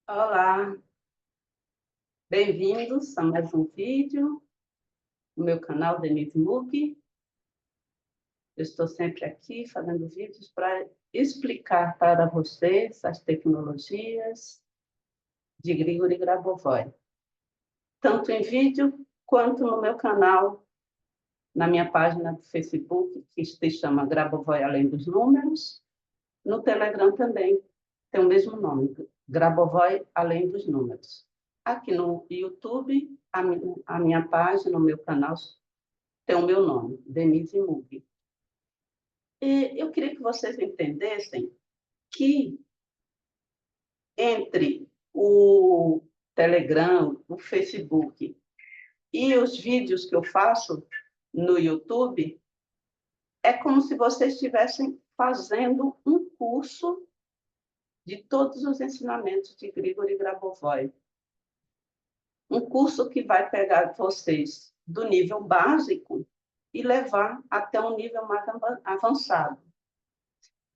Olá, bem-vindos a mais um vídeo no meu canal Denise Mug. Eu estou sempre aqui fazendo vídeos para explicar para vocês as tecnologias de Grigori Grabovoi, tanto em vídeo quanto no meu canal, na minha página do Facebook, que se chama Grabovoi Além dos Números, no Telegram também tem o mesmo nome, Grabovoi Além dos Números. Aqui no YouTube, a minha página, o meu canal, tem o meu nome, Denise Mug. E eu queria que vocês entendessem que entre o Telegram, o Facebook e os vídeos que eu faço no YouTube, é como se vocês estivessem fazendo um curso de todos os ensinamentos de Grigori Grabovoi. Um curso que vai pegar vocês do nível básico e levar até um nível mais avançado.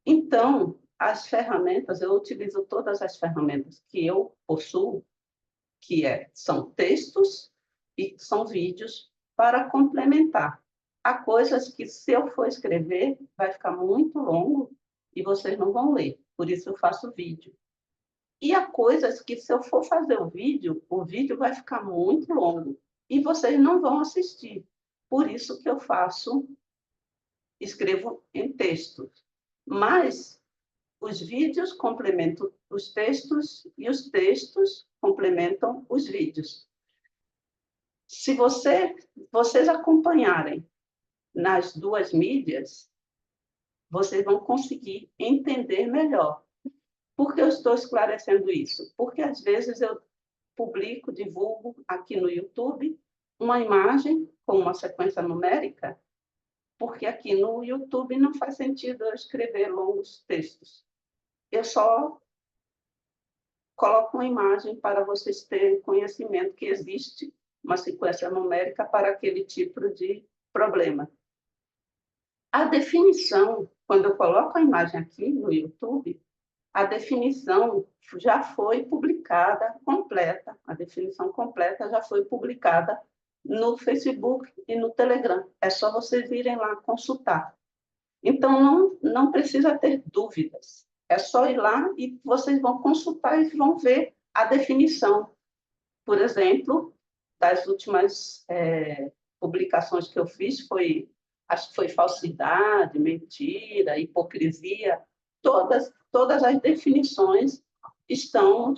Então, as ferramentas, eu utilizo todas as ferramentas que eu possuo, são textos e são vídeos, para complementar. Há coisas que, se eu for escrever, vai ficar muito longo e vocês não vão ler, por isso eu faço vídeo. E há coisas que, se eu for fazer o vídeo vai ficar muito longo e vocês não vão assistir. Por isso que eu escrevo em texto. Mas os vídeos complementam os textos e os textos complementam os vídeos. Se vocês acompanharem nas duas mídias, vocês vão conseguir entender melhor. Por que eu estou esclarecendo isso? Porque, às vezes, eu publico, divulgo aqui no YouTube uma imagem com uma sequência numérica, porque aqui no YouTube não faz sentido eu escrever longos textos. Eu só coloco uma imagem para vocês terem conhecimento que existe uma sequência numérica para aquele tipo de problema. A definição, quando eu coloco a imagem aqui no YouTube, a definição já foi publicada completa, a definição completa já foi publicada no Facebook e no Telegram. É só vocês irem lá consultar. Então, não precisa ter dúvidas. É só ir lá e vocês vão consultar e vão ver a definição. Por exemplo, das últimas publicações que eu fiz, acho que foi falsidade, mentira, hipocrisia, todas as definições estão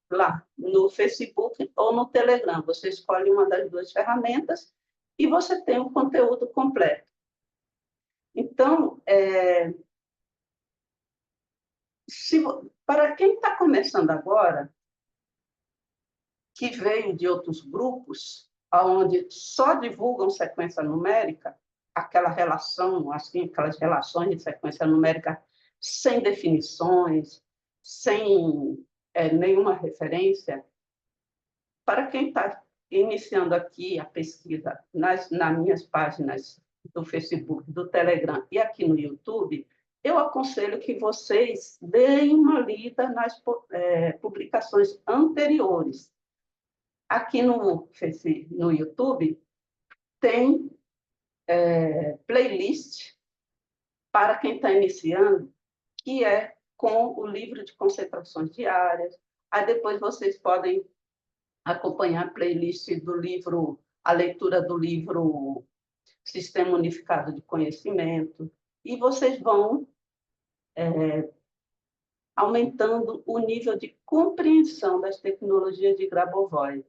lá no Facebook ou no Telegram. Você escolhe uma das duas ferramentas e você tem o conteúdo completo. Então, para quem está começando agora, que veio de outros grupos, onde só divulgam sequência numérica, aquela relação, assim, aquelas relações de sequência numérica sem definições, sem nenhuma referência, para quem está iniciando aqui a pesquisa nas minhas páginas do Facebook, do Telegram e aqui no YouTube, eu aconselho que vocês deem uma lida nas publicações anteriores. Aqui no YouTube tem playlist para quem está iniciando, que é com o livro de concentrações diárias. Aí depois vocês podem acompanhar a playlist do livro, a leitura do livro Sistema Unificado de Conhecimento, e vocês vão aumentando o nível de compreensão das tecnologias de Grabovoi.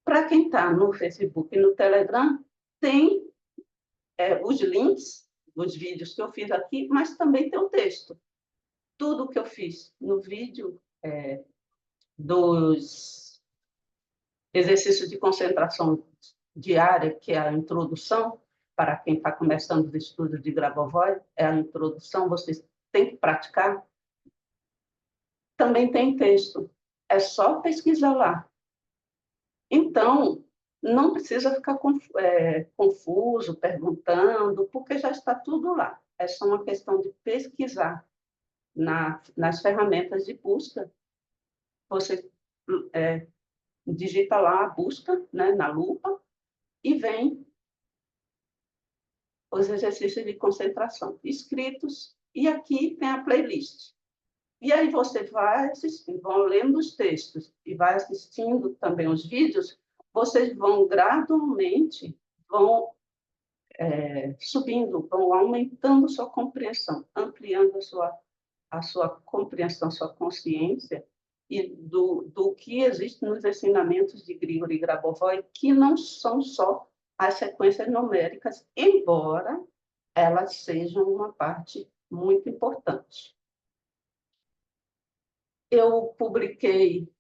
Para quem está no Facebook e no Telegram, tem os links dos vídeos que eu fiz aqui, mas também tem o texto. Tudo que eu fiz no vídeo dos exercícios de concentração diária, que é a introdução, para quem está começando os estudos de Grabovoi, é a introdução, vocês têm que praticar. Também tem texto, é só pesquisar lá. Então, não precisa ficar confuso, perguntando, porque já está tudo lá. É só uma questão de pesquisar nas ferramentas de busca você digita lá a busca, né, na lupa, e vem os exercícios de concentração escritos, e aqui tem a playlist. E aí você vai assistindo, vão lendo os textos e vai assistindo também os vídeos, vocês vão gradualmente, vão subindo, vão aumentando sua compreensão, ampliando a sua compreensão, sua consciência, e do que existe nos ensinamentos de Grigori Grabovoi, que não são só as sequências numéricas, embora elas sejam uma parte muito importante. Eu publiquei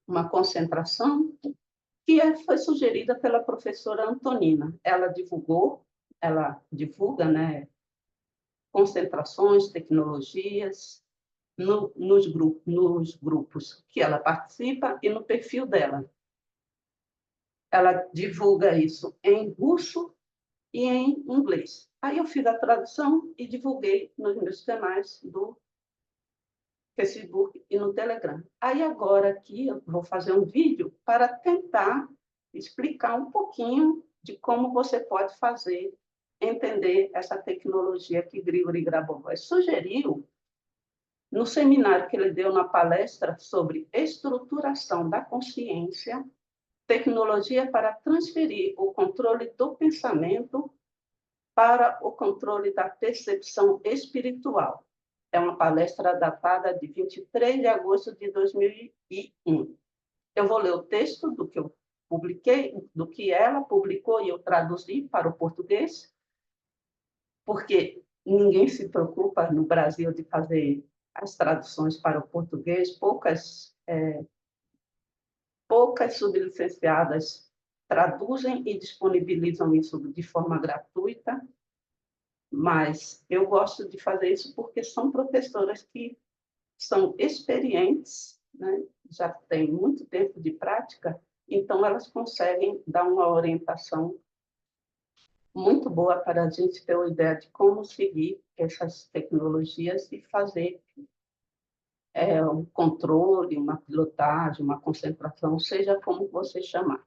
uma concentração que foi sugerida pela professora Antonina. Ela divulga, né, concentrações, tecnologias, nos grupos que ela participa e no perfil dela. Ela divulga isso em russo e em inglês. Aí eu fiz a tradução e divulguei nos meus canais do Facebook e no Telegram. Aí agora aqui eu vou fazer um vídeo para tentar explicar um pouquinho de como você pode fazer, entender essa tecnologia que Grigori Grabovoi sugeriu no seminário que ele deu na palestra sobre estruturação da consciência, tecnologia para transferir o controle do pensamento para o controle da percepção espiritual. É uma palestra datada de 23 de agosto de 2001. Eu vou ler o texto do que eu publiquei, do que ela publicou e eu traduzi para o português, porque ninguém se preocupa no Brasil de fazer as traduções para o português, poucas sublicenciadas traduzem e disponibilizam isso de forma gratuita, mas eu gosto de fazer isso porque são professoras que são experientes, né? Já têm muito tempo de prática, então elas conseguem dar uma orientação muito boa para a gente ter uma ideia de como seguir essas tecnologias e fazer um controle, uma pilotagem, uma concentração, seja como você chamar.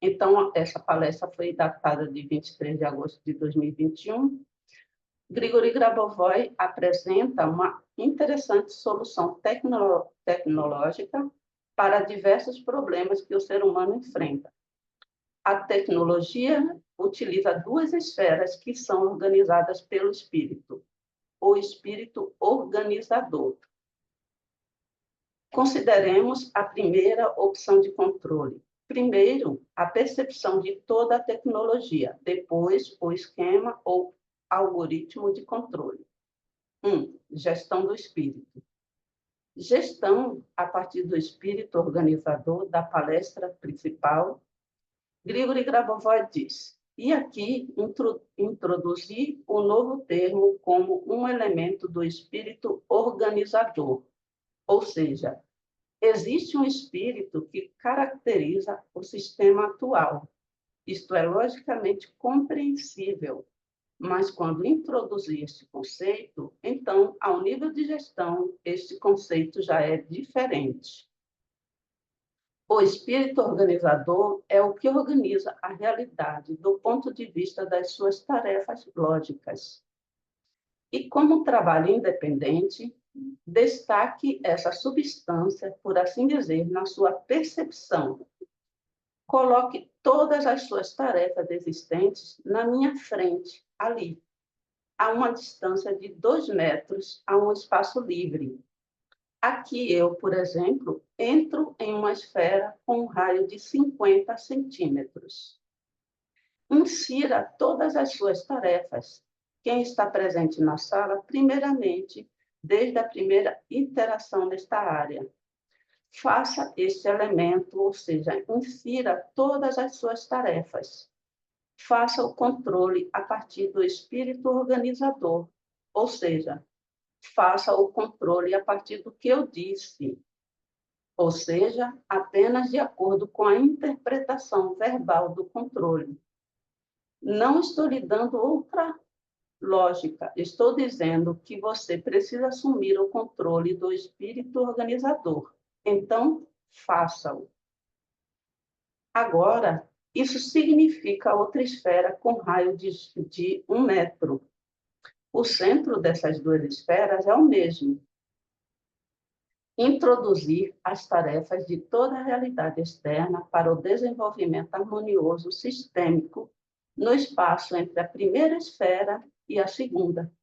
Então, essa palestra foi datada de 23 de agosto de 2021. Grigori Grabovoi apresenta uma interessante solução tecnológica para diversos problemas que o ser humano enfrenta. A tecnologia utiliza duas esferas que são organizadas pelo espírito: o espírito organizador. Consideremos a primeira opção de controle. Primeiro, a percepção de toda a tecnologia, depois, o esquema ou algoritmo de controle. 1. Gestão do espírito. Gestão a partir do espírito organizador da palestra principal. Grigori Grabovoi diz: e aqui introduzi o novo termo como um elemento do espírito organizador, ou seja, existe um espírito que caracteriza o sistema atual. Isto é logicamente compreensível, mas quando introduzir este conceito, então, ao nível de gestão, este conceito já é diferente. O espírito organizador é o que organiza a realidade do ponto de vista das suas tarefas lógicas. E como trabalho independente, destaque essa substância, por assim dizer, na sua percepção. Coloque todas as suas tarefas existentes na minha frente, ali, a uma distância de 2 metros, a um espaço livre. Aqui eu, por exemplo, entro em uma esfera com um raio de 50 centímetros. Insira todas as suas tarefas. Quem está presente na sala, primeiramente, desde a primeira interação nesta área. Faça este elemento, ou seja, insira todas as suas tarefas. Faça o controle a partir do espírito organizador, ou seja, faça o controle a partir do que eu disse, ou seja, apenas de acordo com a interpretação verbal do controle. Não estou lhe dando outra lógica. Estou dizendo que você precisa assumir o controle do espírito organizador. Então, faça-o. Agora, isso significa outra esfera com raio de 1 metro. O centro dessas duas esferas é o mesmo. Introduzir as tarefas de toda a realidade externa para o desenvolvimento harmonioso sistêmico no espaço entre a primeira esfera e a segunda.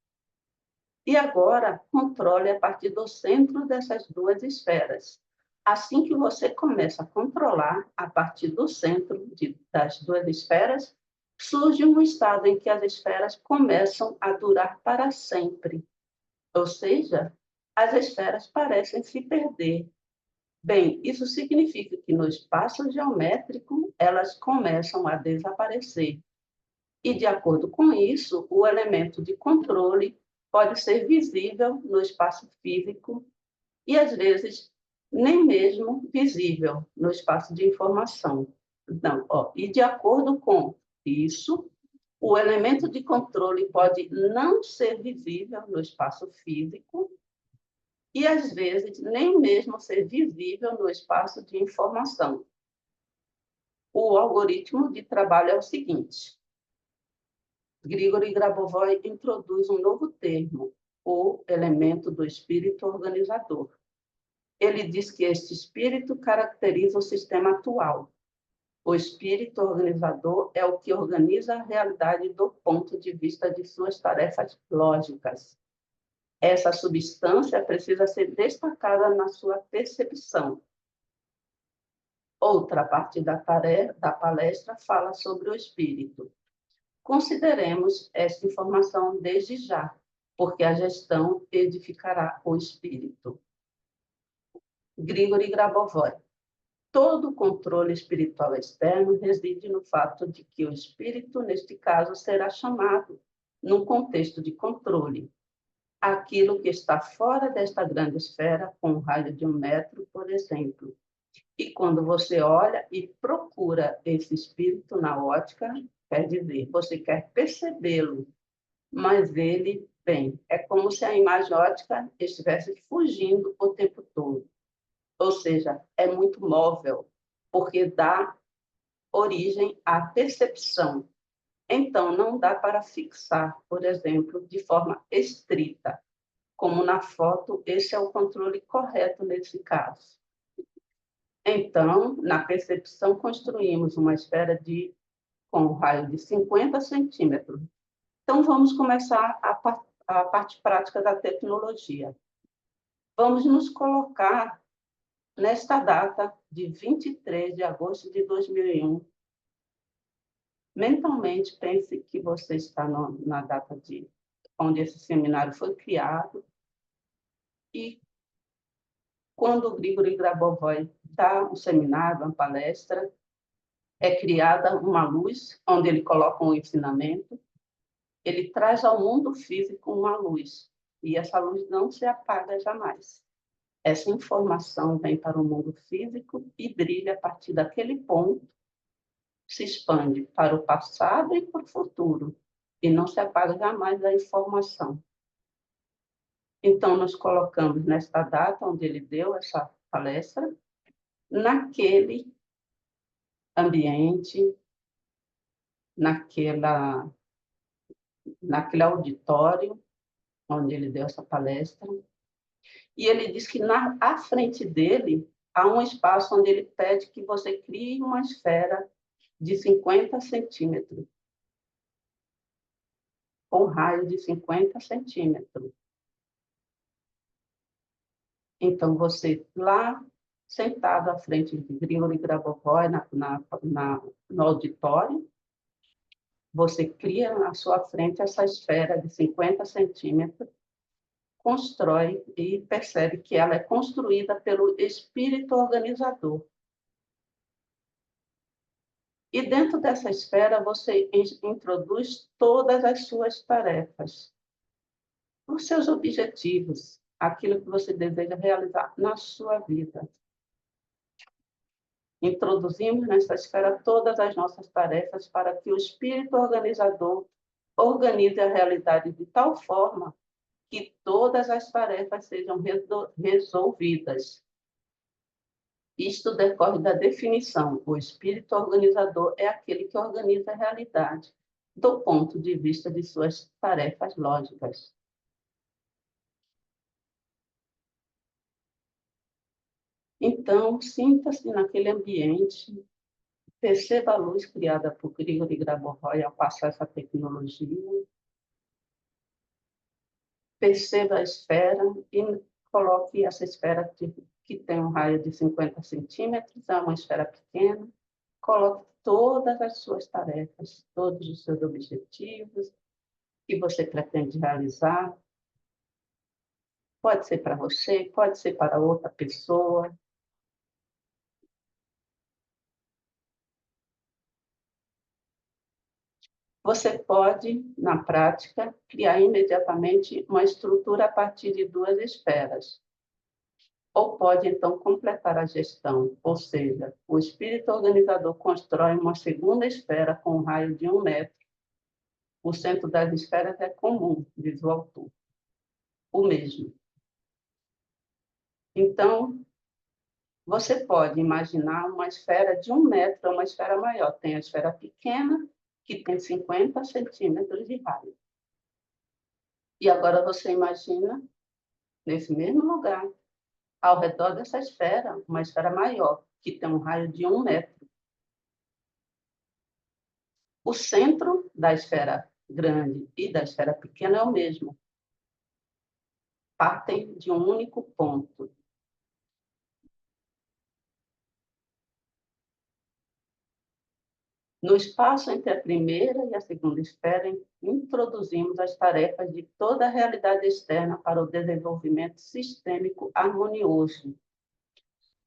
E agora, controle a partir do centro dessas duas esferas. Assim que você começa a controlar a partir do centro das duas esferas, surge um estado em que as esferas começam a durar para sempre. Ou seja, as esferas parecem se perder. Bem, isso significa que no espaço geométrico elas começam a desaparecer. E, de acordo com isso, o elemento de controle pode ser visível no espaço físico e, às vezes, nem mesmo visível no espaço de informação. Então, e de acordo com isso, o elemento de controle pode não ser visível no espaço físico e, às vezes, nem mesmo ser visível no espaço de informação. O algoritmo de trabalho é o seguinte: Grigori Grabovoi introduz um novo termo, o elemento do espírito organizador. Ele diz que este espírito caracteriza o sistema atual. O espírito organizador é o que organiza a realidade do ponto de vista de suas tarefas lógicas. Essa substância precisa ser destacada na sua percepção. Outra parte da palestra fala sobre o espírito. Consideremos esta informação desde já, porque a gestão edificará o espírito. Grigori Grabovoi. Todo o controle espiritual externo reside no fato de que o espírito, neste caso, será chamado, num contexto de controle, aquilo que está fora desta grande esfera, com um raio de 1 metro, por exemplo. E quando você olha e procura esse espírito na ótica, quer dizer, você quer percebê-lo, mas ele, bem, é como se a imagem ótica estivesse fugindo o tempo todo. Ou seja, é muito móvel, porque dá origem à percepção. Então, não dá para fixar, por exemplo, de forma estrita. Como na foto, esse é o controle correto nesse caso. Então, na percepção, construímos uma esfera com um raio de 50 centímetros. Então, vamos começar a parte prática da tecnologia. Vamos nos colocar nesta data de 23 de agosto de 2001. Mentalmente, pense que você está na data onde esse seminário foi criado e quando o Grigori Grabovoi dá um seminário, uma palestra, é criada uma luz onde ele coloca um ensinamento, ele traz ao mundo físico uma luz e essa luz não se apaga jamais. Essa informação vem para o mundo físico e brilha a partir daquele ponto, se expande para o passado e para o futuro, e não se apaga jamais a informação. Então, nos colocamos nesta data onde ele deu essa palestra, naquele ambiente, naquele auditório onde ele deu essa palestra, e ele diz que à frente dele há um espaço onde ele pede que você crie uma esfera de 50 centímetros, com raio de 50 centímetros. Então, você lá, sentado à frente de Grigori Grabovoi, no auditório, você cria na sua frente essa esfera de 50 centímetros, constrói e percebe que ela é construída pelo espírito organizador. E dentro dessa esfera, você introduz todas as suas tarefas, os seus objetivos, aquilo que você deseja realizar na sua vida. Introduzimos nessa esfera todas as nossas tarefas para que o espírito organizador Organize a realidade de tal forma que todas as tarefas sejam resolvidas. Isto decorre da definição. O espírito organizador é aquele que organiza a realidade do ponto de vista de suas tarefas lógicas. Então, sinta-se naquele ambiente, perceba a luz criada por Grigori Grabovoi ao passar essa tecnologia, perceba a esfera e coloque essa esfera que tem um raio de 50 centímetros, é uma esfera pequena, coloque todas as suas tarefas, todos os seus objetivos que você pretende realizar. Pode ser para você, pode ser para outra pessoa. Você pode, na prática, criar imediatamente uma estrutura a partir de duas esferas. Ou pode, então, completar a gestão, ou seja, o espírito organizador constrói uma segunda esfera com um raio de 1 metro. O centro das esferas é comum, diz o autor, o mesmo. Então, você pode imaginar uma esfera de 1 metro, uma esfera maior. Tem a esfera pequena, que tem 50 centímetros de raio. E agora você imagina, nesse mesmo lugar, ao redor dessa esfera, uma esfera maior, que tem um raio de 1 metro. O centro da esfera grande e da esfera pequena é o mesmo. Partem de um único ponto. No espaço entre a primeira e a segunda esfera, introduzimos as tarefas de toda a realidade externa para o desenvolvimento sistêmico harmonioso.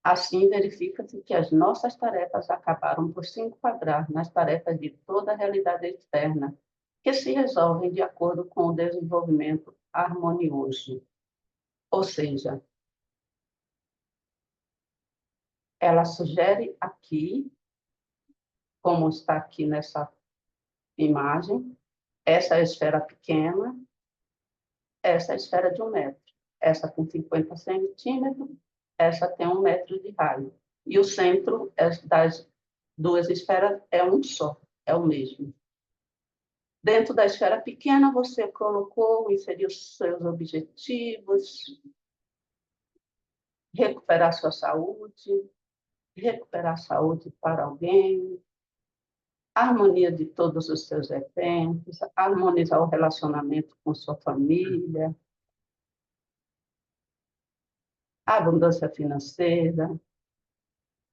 Assim, verifica-se que as nossas tarefas acabaram por se enquadrar nas tarefas de toda a realidade externa, que se resolvem de acordo com o desenvolvimento harmonioso. Ou seja, ela sugere aqui, como está aqui nessa imagem, essa é a esfera pequena, essa é a esfera de 1 metro. Essa com 50 centímetros, essa tem 1 metro de raio. E o centro das duas esferas é um só, é o mesmo. Dentro da esfera pequena, você colocou, inseriu seus objetivos, recuperar sua saúde, recuperar a saúde para alguém, a harmonia de todos os seus eventos, harmonizar o relacionamento com sua família, a abundância financeira,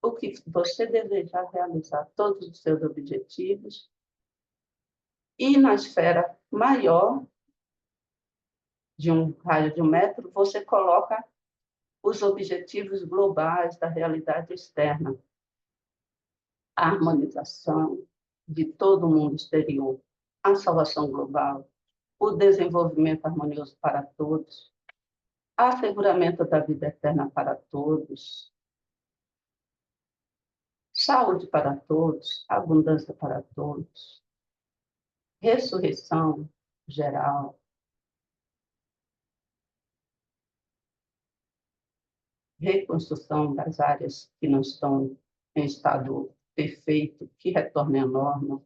o que você desejar realizar, todos os seus objetivos. E na esfera maior, de um raio de 1 metro, você coloca os objetivos globais da realidade externa, a harmonização de todo o mundo exterior, a salvação global, o desenvolvimento harmonioso para todos, asseguramento da vida eterna para todos, saúde para todos, abundância para todos, ressurreição geral, reconstrução das áreas que não estão em estado perfeito, que retornem à norma,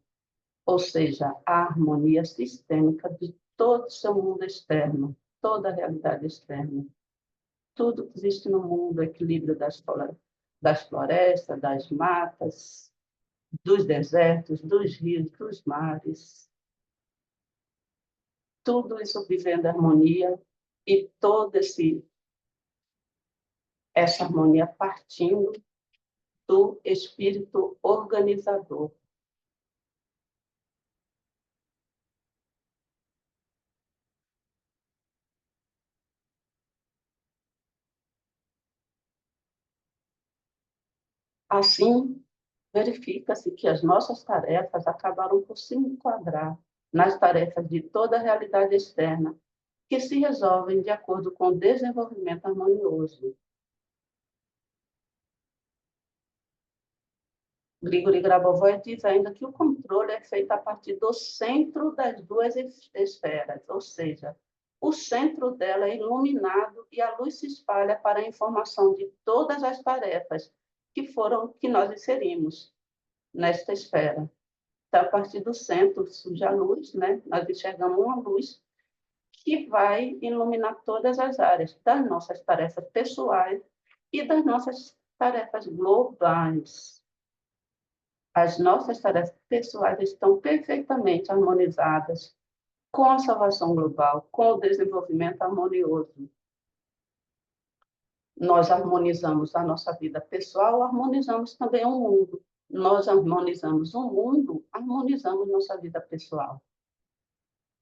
ou seja, a harmonia sistêmica de todo o seu mundo externo, toda a realidade externa. Tudo que existe no mundo, o equilíbrio das florestas, das matas, dos desertos, dos rios, dos mares. Tudo isso vivendo harmonia e toda essa harmonia partindo do espírito organizador. Assim, verifica-se que as nossas tarefas acabaram por se enquadrar nas tarefas de toda a realidade externa, que se resolvem de acordo com o desenvolvimento harmonioso. Grigori Grabovoi diz ainda que o controle é feito a partir do centro das duas esferas, ou seja, o centro dela é iluminado e a luz se espalha para a informação de todas as tarefas que nós inserimos nesta esfera. Então, a partir do centro surge a luz, né? Nós enxergamos uma luz que vai iluminar todas as áreas das nossas tarefas pessoais e das nossas tarefas globais. As nossas tarefas pessoais estão perfeitamente harmonizadas com a salvação global, com o desenvolvimento harmonioso. Nós harmonizamos a nossa vida pessoal, harmonizamos também o mundo. Nós harmonizamos o mundo, harmonizamos nossa vida pessoal.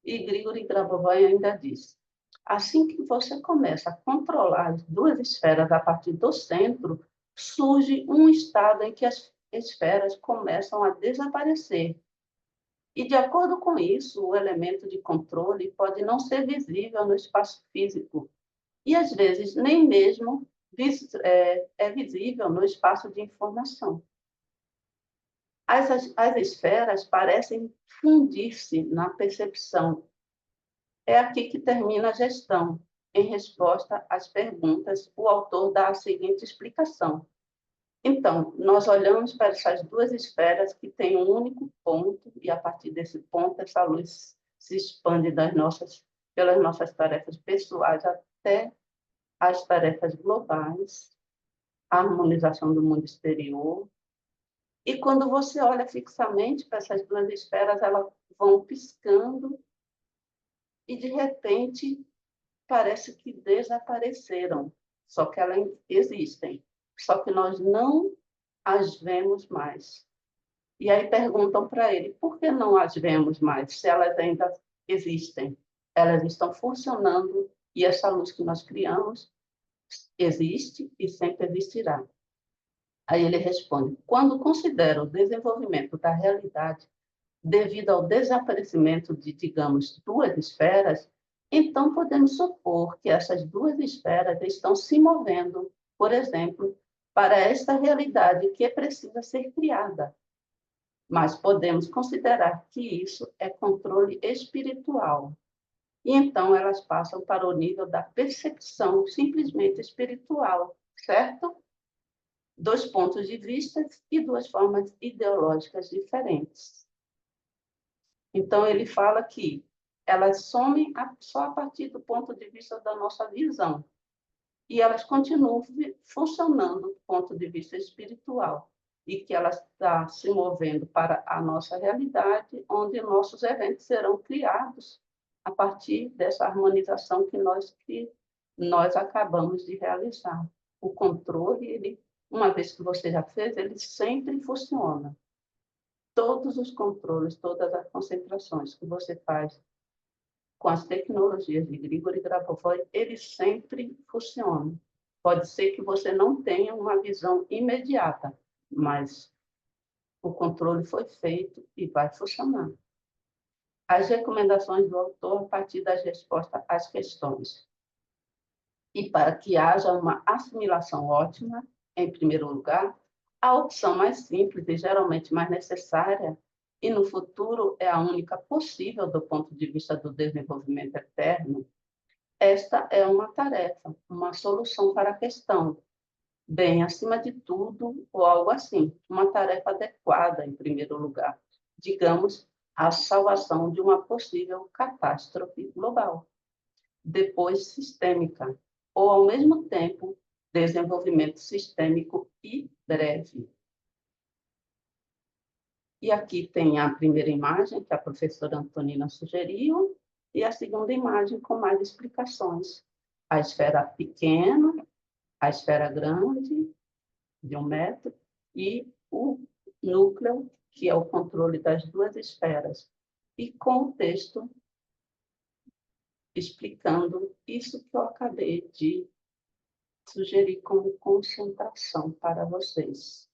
E Grigori Grabovoi ainda diz: assim que você começa a controlar as duas esferas a partir do centro, surge um estado em que as esferas começam a desaparecer. E, de acordo com isso, o elemento de controle pode não ser visível no espaço físico e, às vezes, nem mesmo é visível no espaço de informação. As esferas parecem fundir-se na percepção. É aqui que termina a gestão. Em resposta às perguntas, o autor dá a seguinte explicação. Então, nós olhamos para essas duas esferas que têm um único ponto, e a partir desse ponto, essa luz se expande pelas nossas tarefas pessoais até as tarefas globais, a harmonização do mundo exterior. E quando você olha fixamente para essas duas esferas, elas vão piscando e, de repente, parece que desapareceram, só que elas existem, só que nós não as vemos mais. E aí perguntam para ele, por que não as vemos mais, se elas ainda existem? Elas estão funcionando e essa luz que nós criamos existe e sempre existirá. Aí ele responde, quando considero o desenvolvimento da realidade devido ao desaparecimento de, digamos, duas esferas, então podemos supor que essas duas esferas estão se movendo, por exemplo, para esta realidade que precisa ser criada. Mas podemos considerar que isso é controle espiritual. E então elas passam para o nível da percepção simplesmente espiritual, certo? Dois pontos de vista e duas formas ideológicas diferentes. Então, ele fala que elas somem só a partir do ponto de vista da nossa visão. E elas continuam funcionando do ponto de vista espiritual. E que elas estão se movendo para a nossa realidade, onde nossos eventos serão criados a partir dessa harmonização que nós acabamos de realizar. O controle, ele, uma vez que você já fez, ele sempre funciona. Todos os controles, todas as concentrações que você faz com as tecnologias de Grigori Grabovoi, eles sempre funcionam. Pode ser que você não tenha uma visão imediata, mas o controle foi feito e vai funcionar. As recomendações do autor a partir das respostas às questões. E para que haja uma assimilação ótima, em primeiro lugar, a opção mais simples e geralmente mais necessária, e no futuro é a única possível do ponto de vista do desenvolvimento eterno, esta é uma tarefa, uma solução para a questão, bem acima de tudo, ou algo assim, uma tarefa adequada, em primeiro lugar, digamos, a salvação de uma possível catástrofe global, depois sistêmica, ou, ao mesmo tempo, desenvolvimento sistêmico e breve. E aqui tem a primeira imagem, que a professora Antonina sugeriu, e a segunda imagem com mais explicações. A esfera pequena, a esfera grande, de 1 metro, e o núcleo, que é o controle das duas esferas. E com o texto explicando isso que eu acabei de sugerir como concentração para vocês.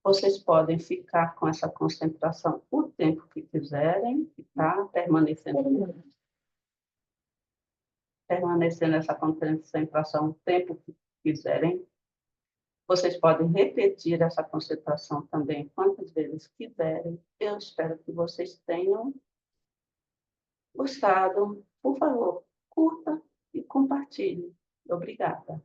Vocês podem ficar com essa concentração o tempo que quiserem, tá? Permanecendo essa concentração o tempo que quiserem. Vocês podem repetir essa concentração também quantas vezes quiserem. Eu espero que vocês tenham gostado. Por favor, curta e compartilhe. Obrigada.